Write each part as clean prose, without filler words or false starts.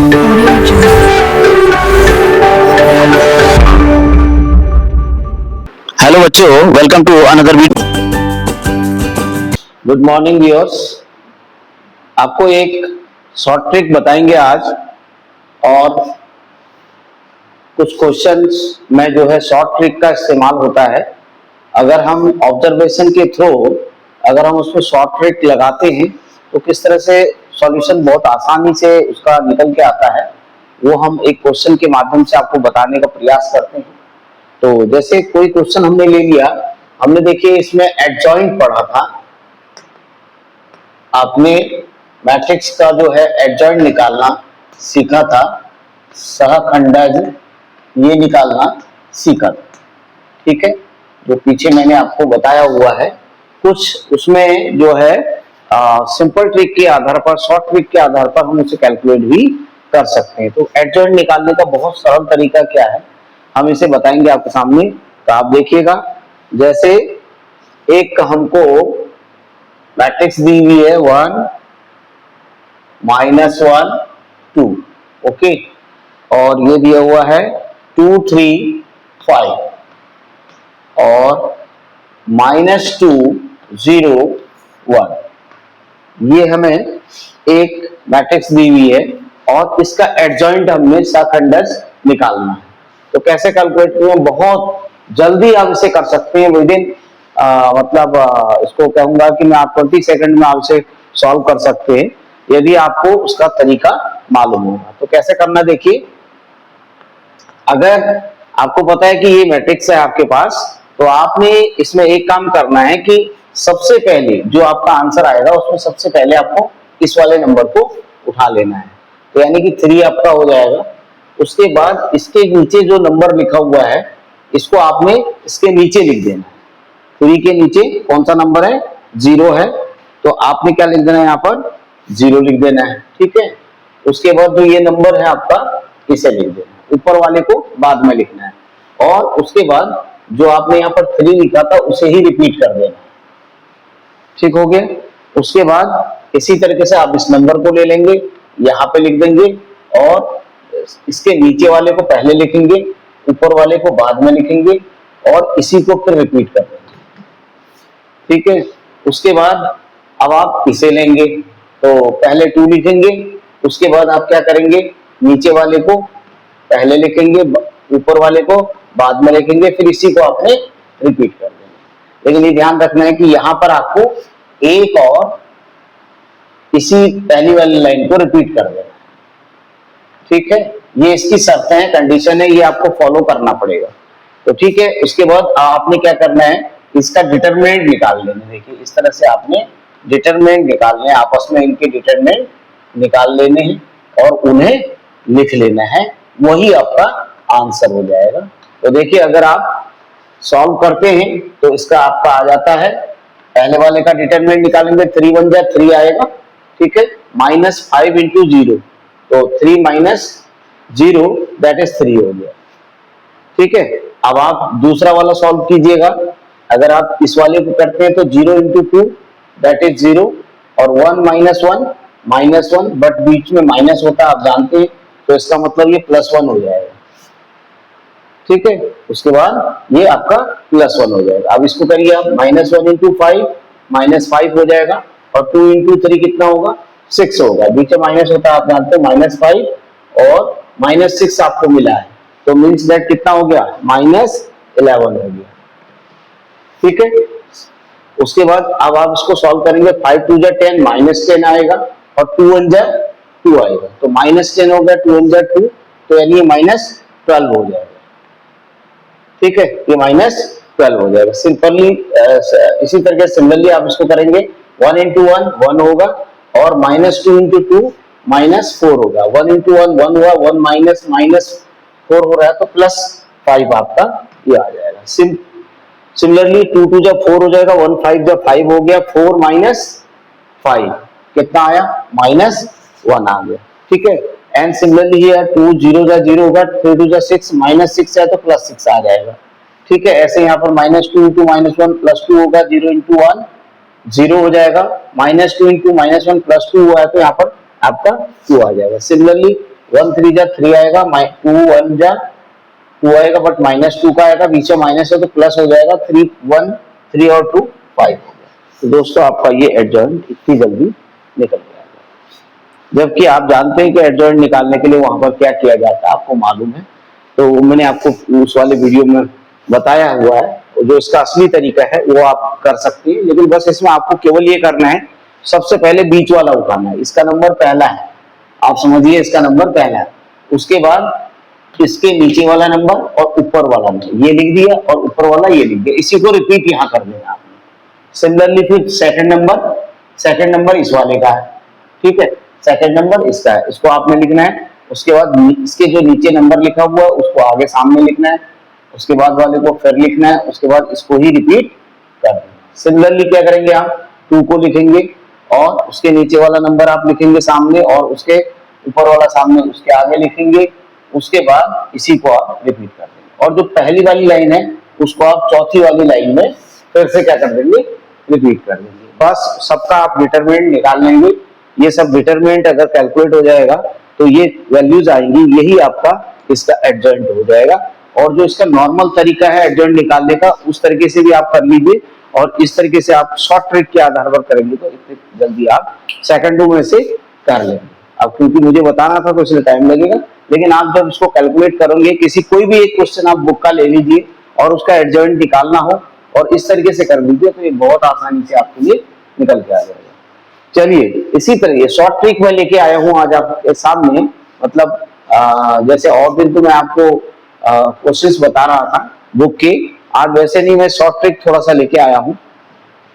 Hello बच्चों, welcome to another video. Good morning viewers. आपको एक शॉर्ट ट्रिक बताएंगे आज, और कुछ क्वेश्चंस में जो है शॉर्ट ट्रिक का इस्तेमाल होता है। अगर हम ऑब्जर्वेशन के थ्रू अगर हम उसमें शॉर्ट ट्रिक लगाते हैं तो किस तरह से सॉल्यूशन बहुत आसानी से उसका निकल के आता है, वो हम एक क्वेश्चन के माध्यम से आपको बताने का प्रयास करते हैं। तो जैसे कोई क्वेश्चन हमने ले लिया, हमने देखिए इसमें एडजॉइंट पढ़ा था, आपने मैट्रिक्स का जो है एडजॉइंट निकालना सीखा था, सहखंडज ये निकालना सीखा था। ठीक है, जो पीछे मैंने आपको बताया हुआ है, कुछ उसमें जो है सिंपल ट्रिक के आधार पर, शॉर्ट ट्रिक के आधार पर हम उसे कैलकुलेट भी कर सकते हैं। तो एडजॉइंट निकालने का बहुत सरल तरीका क्या है, हम इसे बताएंगे आपके सामने। तो आप देखिएगा, जैसे एक हमको मैट्रिक्स दी हुई है 1 -1 2, ओके, और ये दिया हुआ है 2 3 5 और -2 0 1। ये हमें एक मैट्रिक्स दी हुई है और इसका एडजॉइंट हमें सहखंडज निकालना है। तो कैसे कैलकुलेट करें, बहुत जल्दी आप इसे कर सकते हैं विद इन इसको कहूंगा कि मैं आप 20 सेकंड में आप इसे सॉल्व कर सकते हैं, यदि आपको उसका तरीका मालूम होगा। तो कैसे करना, देखिए, अगर आपको पता है कि ये मैट्रिक्स है आपके पास, तो आपने इसमें एक काम करना है कि सबसे पहले जो आपका आंसर आएगा उसमें सबसे पहले आपको इस वाले नंबर को उठा लेना है। तो यानी कि 3 आपका हो जाएगा। उसके बाद इसके नीचे जो नंबर लिखा हुआ है इसको आपने इसके नीचे लिख देना है। 3 के नीचे कौन सा नंबर है, 0 है, तो आपने क्या लिख देना है, यहाँ पर 0 लिख देना है। ठीक है, उसके बाद जो ये नंबर है आपका, इसे लिख देना है, ऊपर वाले को बाद में लिखना है, और उसके बाद जो आपने यहाँ पर 3 लिखा था उसे ही रिपीट कर देना है। ठीक हो गया। उसके बाद इसी तरीके से आप इस नंबर को ले लेंगे, यहाँ पे लिख देंगे, और इसके नीचे वाले को पहले लिखेंगे, ऊपर वाले को बाद में लिखेंगे, और इसी को फिर रिपीट कर देंगे। ठीक है, उसके बाद अब आप इसे लेंगे, तो पहले 2 लिखेंगे, उसके बाद आप क्या करेंगे, नीचे वाले को पहले लिखेंगे, ऊपर वाले को बाद में लिखेंगे, फिर इसी को आपने रिपीट कर देंगे। लेकिन ये ध्यान रखना है कि यहां पर आपको एक और इसी पहली वाली लाइन को रिपीट कर देना है। ठीक है, ये इसकी शर्तें हैं, कंडीशन है, ये आपको फॉलो करना पड़ेगा। तो ठीक है, उसके बाद आपने क्या करना है, इसका डिटरमिनेंट निकाल लेना। देखिए, इस तरह से आपने डिटरमिनेंट निकालने हैं, आपस में इनके डिटरमिनेंट निकाल लेने हैं और उन्हें लिख लेना है, वही आपका आंसर हो जाएगा। तो देखिए, अगर आप सॉल्व करते हैं तो इसका आपका आ जाता है, पहले वाले का डिटरमिनेंट निकालेंगे, 3 1 जा 3 आएगा। ठीक है, -5 × 0, तो 3 - 0 दैट इज 3 हो गया। ठीक है, अब आप दूसरा वाला सॉल्व कीजिएगा। अगर आप इस वाले को करते हैं तो 0 × 2 दैट इज 0, और 1 - 1 -1, बट बीच में माइनस होता है, आप जानते हैं, तो इसका मतलब ये +1 हो जाएगा। ठीक है, उसके बाद ये आपका +1 हो जाएगा। अब इसको करिए आप, -1 × 5 -5 हो जाएगा, और 2 × 3 कितना होगा, 6 होगा। बीच में माइनस होता है, आप जानते हैं, -5 और -6 आपको मिला है, तो मीन्स दैट कितना हो गया, -11 हो गया। ठीक है, उसके बाद अब आप इसको सॉल्व करेंगे, 5 2 जा 10, -10 आएगा, और 2 1 जा 2 आएगा, तो -10 हो गया, 2 1 जा 2, तो यानी -12 हो जाएगा। ठीक है, ये -12 हो जाएगा। सिंपली इसी तरीके से सिमिलरली आप इसको करेंगे, 1 × 1 1 होगा, और -2 × 2 -4 होगा। 1 × 1 1 हुआ, 1 -4 हो रहा है, तो +5 आपका ये आ जाएगा। सिमिलरली 2 2 जा 4 हो जाएगा, 1 5 जा 5 हो गया, 4 - 5 कितना आया, -1 आ गया। ठीक है, एंड सिमिलरली हियर 2 0 जा 0 होगा, 3 2 जा 6 -6 है, तो +6 आ जाएगा। ठीक है, ऐसे यहाँ पर -2 × -1 +2 होगा, 0 × 1 0 हो जाएगा, -2 × -1 +2 हुआ है, तो यहाँ पर आपका 2 आ जाएगा। सिमिलरली 1 3 जा 3 आएगा, 2 1 जा 2 आएगा, बट -2 का आएगा, बीच में माइनस है तो प्लस हो जाएगा, 3 1 3 और 2 5 हो गया। तो दोस्तों आपका ये एडजॉइंट इतनी जल्दी निकल गया, जबकि आप जानते हैं कि एडजॉइंट निकालने के लिए वहां पर क्या किया जाता है, आपको मालूम है। तो मैंने आपको उस वाले वीडियो में बताया हुआ है, जो इसका असली तरीका है वो आप कर सकते हैं, लेकिन बस इसमें आपको केवल ये करना है, सबसे पहले बीच वाला उठाना है, इसका नंबर पहला है, आप समझिए इसका नंबर पहला है, उसके बाद इसके नीचे वाला नंबर और ऊपर वाला नंबर ये लिख दिया और ऊपर वाला ये लिख दिया, इसी को रिपीट यहाँ कर देना आपने। सिमिलरली फिर सेकंड नंबर इस वाले का है, ठीक है, सेकंड नंबर इसका है, इसको आपने लिखना है। उसके बाद इसके जो नीचे नंबर लिखा हुआ है उसको आगे सामने लिखना है, उसके बाद वाले को फिर लिखना है, उसके बाद इसको ही रिपीट कर देना। सिमिलरली क्या करेंगे, आप 2 को लिखेंगे और उसके नीचे वाला नंबर आप लिखेंगे सामने, और उसके ऊपर वाला सामने उसके आगे लिखेंगे, उसके बाद इसी को आप रिपीट कर देंगे। और जो पहली वाली लाइन है उसको आप चौथी वाली लाइन में फिर से क्या कर देंगे, रिपीट कर देंगे। बस सबका आप डिटरमिनेंट निकाल लेंगे। ये सब डिटरमिनेंट अगर कैलकुलेट हो जाएगा तो ये वैल्यूज आएंगी, यही आपका इसका एडजॉइंट हो जाएगा। और जो इसका नॉर्मल तरीका है एडजॉइंट निकालने का, उस तरीके से भी आप कर लीजिए, और इस तरीके से आप शॉर्ट ट्रिक के आधार पर करेंगे तो इतनी जल्दी आप सेकंडों में से कर लेंगे। अब क्योंकि मुझे बताना था तो इसलिए टाइम लगेगा, लेकिन आप जब इसको कैलकुलेट करोगे, किसी कोई भी एक क्वेश्चन आप बुक का ले लीजिए और उसका एडजॉइंट निकालना हो और इस तरीके से कर लीजिए तो ये बहुत आसानी से आपके लिए निकल के आ जाएगा। चलिए इसी तरह शॉर्ट ट्रिक में लेके आया हूं आज आपके सामने, मतलब जैसे और दिन तो मैं आपको क्वेश्चंस बता रहा था बुक के, आज वैसे नहीं, मैं शॉर्ट ट्रिक थोड़ा सा लेके आया हूं,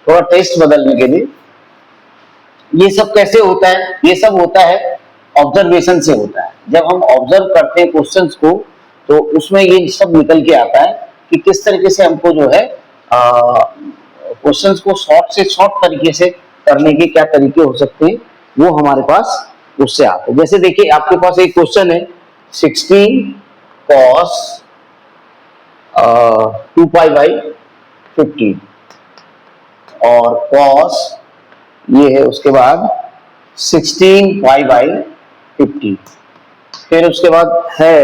थोड़ा टेस्ट बदलने के लिए। ये सब कैसे होता है, ये सब होता है ऑब्जर्वेशन से होता है। जब हम ऑब्जर्व करते हैं क्वेश्चंस को तो उसमें ये सब निकल के आता है कि किस तरीके से हमको जो है क्वेश्चंस को शॉर्ट से शॉर्ट तरीके से करने के क्या तरीके हो सकते हैं, वो हमारे पास उससे आते हैं। जैसे देखिए आपके पास एक क्वेश्चन है 16 cos 2 पाई बाई 15 और cos ये है, उसके बाद 16 पाई बाई 50, फिर उसके बाद है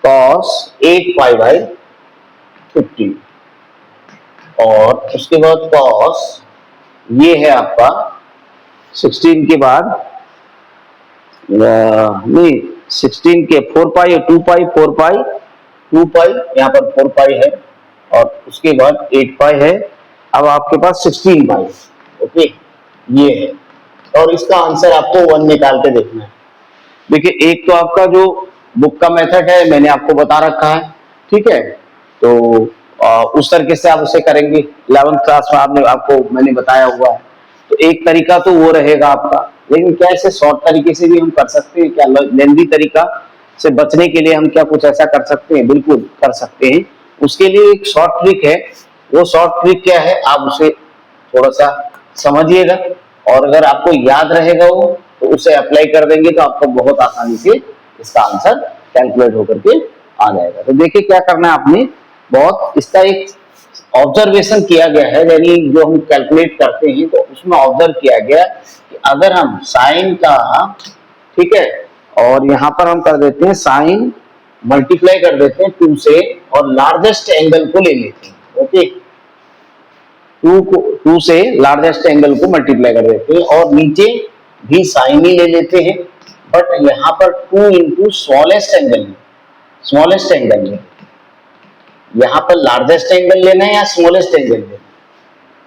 cos 8 पाई बाई 50 और उसके बाद cos ये है आपका 16 के बाद नहीं 16 के 4 पाई 2 पाई 4 पाई 2 पाई, यहाँ पर 4 पाई है और उसके बाद 8 पाई है। अब आपके पास 16 पाई, ओके ये है, और इसका आंसर आपको 1 निकाल के देखना है। देखिए एक तो आपका जो बुक का मेथड है मैंने आपको बता रखा है, ठीक है, तो उस तरीके से आप उसे करेंगे, 11th क्लास में आपको मैंने बताया हुआ है। तो एक तरीका तो वो रहेगा आपका, लेकिन क्या इसे शॉर्ट तरीके से भी हम कर सकते हैं, क्या लेंदी तरीका से बचने के लिए हम क्या कुछ ऐसा कर सकते हैं, बिल्कुल कर सकते हैं। उसके लिए एक शॉर्ट ट्रिक है, वो शॉर्ट ट्रिक क्या है आप उसे थोड़ा सा समझिएगा, और अगर आपको याद रहेगा वो तो उसे अप्लाई कर देंगे तो आपको बहुत आसानी से इसका आंसर कैलकुलेट होकर के आ जाएगा। तो देखिए क्या करना है आपने, बहुत इसका एक ऑब्जर्वेशन किया गया है, यानी जो हम कैलकुलेट करते हैं तो उसमें ऑब्जर्व किया गया कि अगर हम साइन का, ठीक है, और यहाँ पर हम कर देते हैं साइन मल्टीप्लाई कर देते हैं 2 से और लार्जेस्ट एंगल को ले लेते हैं, ओके 2 से लार्जेस्ट एंगल को मल्टीप्लाई कर देते हैं और नीचे भी साइन ही ले लेते हैं, बट यहाँ पर 2 into smallest angle, smallest angle है, यहाँ पर लार्जेस्ट एंगल लेना है या स्मॉलेस्ट एंगल लेना है,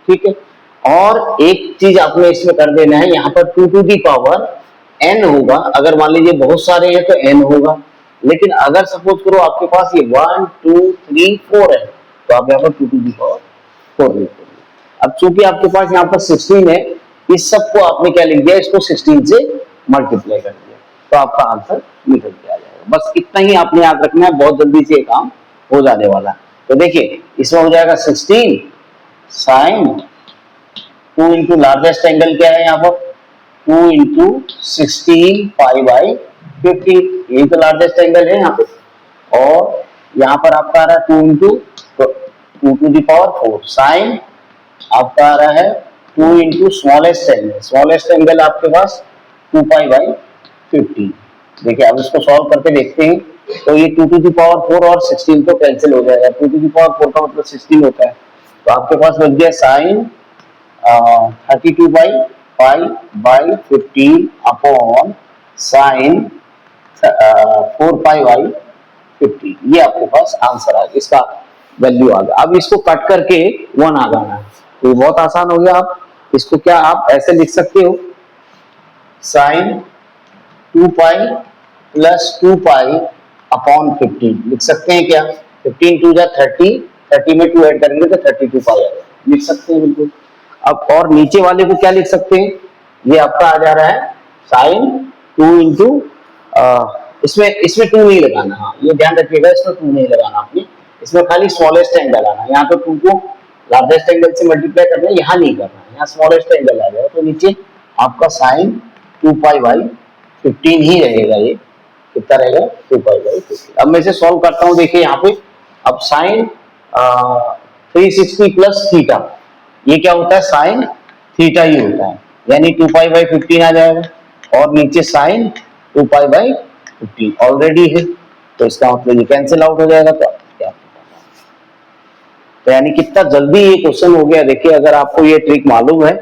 ठीक है। और एक चीज आपने इसमें कर देना है, यहाँ पर 2 टू दी पावर n होगा, अगर मान लीजिए बहुत सारे हैं तो n होगा, लेकिन अगर सपोज करो आपके पास ये 1 2 3 4 है तो आप यहाँ पर 2 टू दी पावर 4 लिख देंगे। अब चूंकि आपके पास यहाँ पर 16 है, इस सब को आपने क्या लिख दिया, इसको 16 से मल्टीप्लाई कर दिया तो आपका आंसर निकल के आ जाएगा। बस इतना ही आपने याद रखना है, बहुत जल्दी से ये काम हो जाने वाला। तो देखिए इसमें हो जाएगा 16 साइन 2 इंटू लार्जेस्ट एंगल क्या है यहाँ पर 2 इंटू 16 पाई बाई 50, यही तो लार्जेस्ट एंगल है यहाँ पे, और यहाँ पर आपका आ रहा है 2 into 2 to the power 4 sine आपका आ रहा है 2 into smallest angle, smallest angle आपके पास 2 पाई बाई 50, देखिए अब इसको सॉल्व करके देखते हैं। तो ये 2 टू द पावर 4 और 16 तो कैंसिल हो जाएगा। 2 टू द पावर 4 का मतलब 16 होता है। तो आपके पास बच गया साइन 32/5/15 अपॉन साइन 4π/15। ये आपके पास आंसर आ गया, इसका वैल्यू आ गया। अब इसको कट करके 1 आ जाना है। तो ये बहुत आसान हो गया। आप इसको क्या आप ऐसे लिख सकते हो, साइन 2π प्लस 2π अपॉन 15 लिख सकते हैं क्या। 15 टू जा 30, 30 में 2 ऐड करेंगे तो 32π आएगा, लिख सकते हैं बिल्कुल। अब और नीचे वाले को क्या लिख सकते हैं, ये आपका आ जा रहा है साइन 2 इंटू, इसमें इसमें 2 नहीं लगाना। हाँ ये ध्यान रखिएगा, इसमें 2 नहीं लगाना आपने, इसमें खाली स्मॉलेस्ट एंगल आना। यहाँ तो 2 को लार्जेस्ट एंगल से मल्टीप्लाई करना है, यहाँ नहीं करना है, यहाँ स्मॉलेस्ट एंगल आ जाएगा। तो नीचे आपका साइन 2π/15 ही रहेगा। ये कितना रहेगा, 2π/15। अब मैं इसे सॉल्व करता हूँ। देखिए यहाँ पे अब साइन 360 प्लस थीटा, ये क्या होता है, साइन थीटा ही होता है, यानी 2π/15 आ जाएगा। और नीचे साइन 2π/15 ऑलरेडी है, तो इसका मतलब ये कैंसिल आउट हो जाएगा। तो क्या, तो यानी कितना जल्दी ये क्वेश्चन हो गया। देखिए अगर आपको ये ट्रिक मालूम है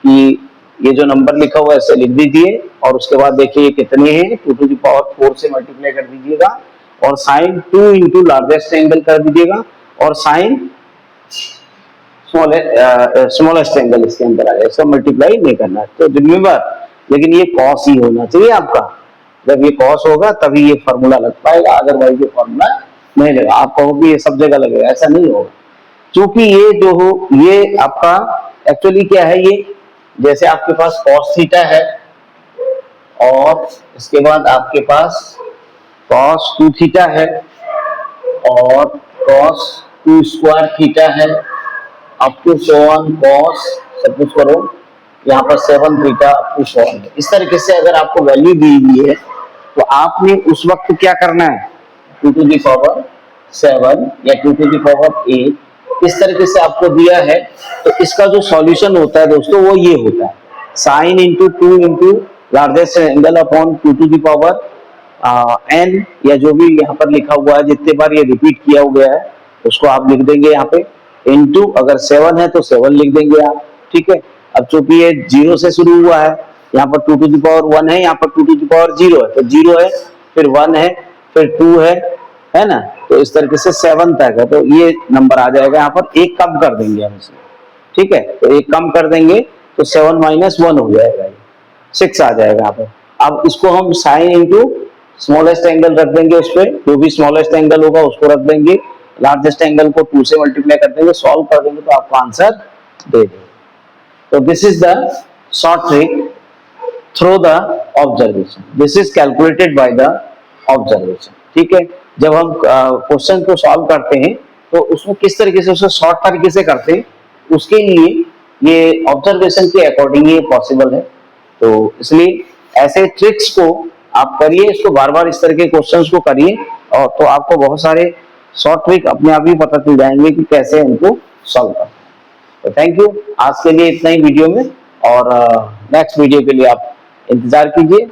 कि ये जो नंबर लिखा हुआ है इसे लिख दीजिए, और उसके बाद देखिए ये कितने हैं, 2 टू द पावर 4 से मल्टीप्लाई कर दीजिएगा, और साइन 2 इंटू लार्जेस्ट एंगल कर दीजिएगा, और साइन स्मॉलेस्ट एंगल इसके अंदर आ जाए, इसका मल्टीप्लाई नहीं करना है। तो रिमेंबर, लेकिन ये कॉस ही होना चाहिए आपका। जब ये कॉस होगा तभी ये फॉर्मूला लग पाएगा, अदरवाइज ये फॉर्मूला नहीं लगा। आप कहोगे ये सब जगह लगेगा, ऐसा नहीं होगा। क्योंकि ये जो हो, ये आपका एक्चुअली क्या है, ये जैसे आपके पास कॉस थीटा है, और इसके बाद आपके पास कॉस 2 थीटा है, और कॉस 2 स्क्वायर थीटा है, अप टू 7 कॉस सब कुछ करो, यहाँ पर 7 थीटा अप टू 7। इस तरीके से अगर आपको वैल्यू दी हुई है तो आपने उस वक्त क्या करना है, 2 टू द पावर 7 या 2 टू द पावर 8, इस तरीके से आपको दिया है। तो इसका जो सॉल्यूशन होता है दोस्तों वो ये होता है, sine into 2 into largest angle upon 2 to the power n, या जो भी यहाँ पर लिखा हुआ है, जितने बार ये रिपीट किया गया है उसको आप लिख देंगे यहाँ पे, इंटू अगर 7 है तो 7 लिख देंगे आप। ठीक है, अब चूंकि ये 0 से शुरू हुआ है, यहाँ पर 2 टू द पावर 1 है, यहाँ पर 2 टू द पावर 0 है, तो 0 है, फिर 1 है, फिर 2 है ना। तो इस तरीके से 7 तक है, तो ये नंबर आ जाएगा। यहाँ पर एक कम कर देंगे हम इसे, ठीक है, तो एक कम कर देंगे तो 7 माइनस 1 हो जाएगा, 6 आ जाएगा यहाँ पर। अब इसको हम साइन इंटू स्मॉलेस्ट एंगल रख देंगे, उस पर जो भी स्मॉलेस्ट एंगल होगा उसको रख देंगे, लार्जेस्ट एंगल को 2 से मल्टीप्लाई कर देंगे, सॉल्व कर देंगे तो आपको आंसर दे देंगे। तो this is the short trick through the observation, this is calculated by the observation. ठीक है, जब हम क्वेश्चन को सॉल्व करते हैं तो उसको किस तरीके से, उसको शॉर्ट तरीके से करते हैं, उसके लिए ये ऑब्जर्वेशन के अकॉर्डिंग ही पॉसिबल है। तो इसलिए ऐसे ट्रिक्स को आप करिए, इसको बार बार इस तरह के क्वेश्चंस को करिए, और तो आपको बहुत सारे शॉर्ट ट्रिक अपने आप ही पता चल जाएंगे कि कैसे उनको सॉल्व करना है। तो थैंक यू, आज के लिए इतना ही वीडियो में, और नेक्स्ट वीडियो के लिए आप इंतजार कीजिए।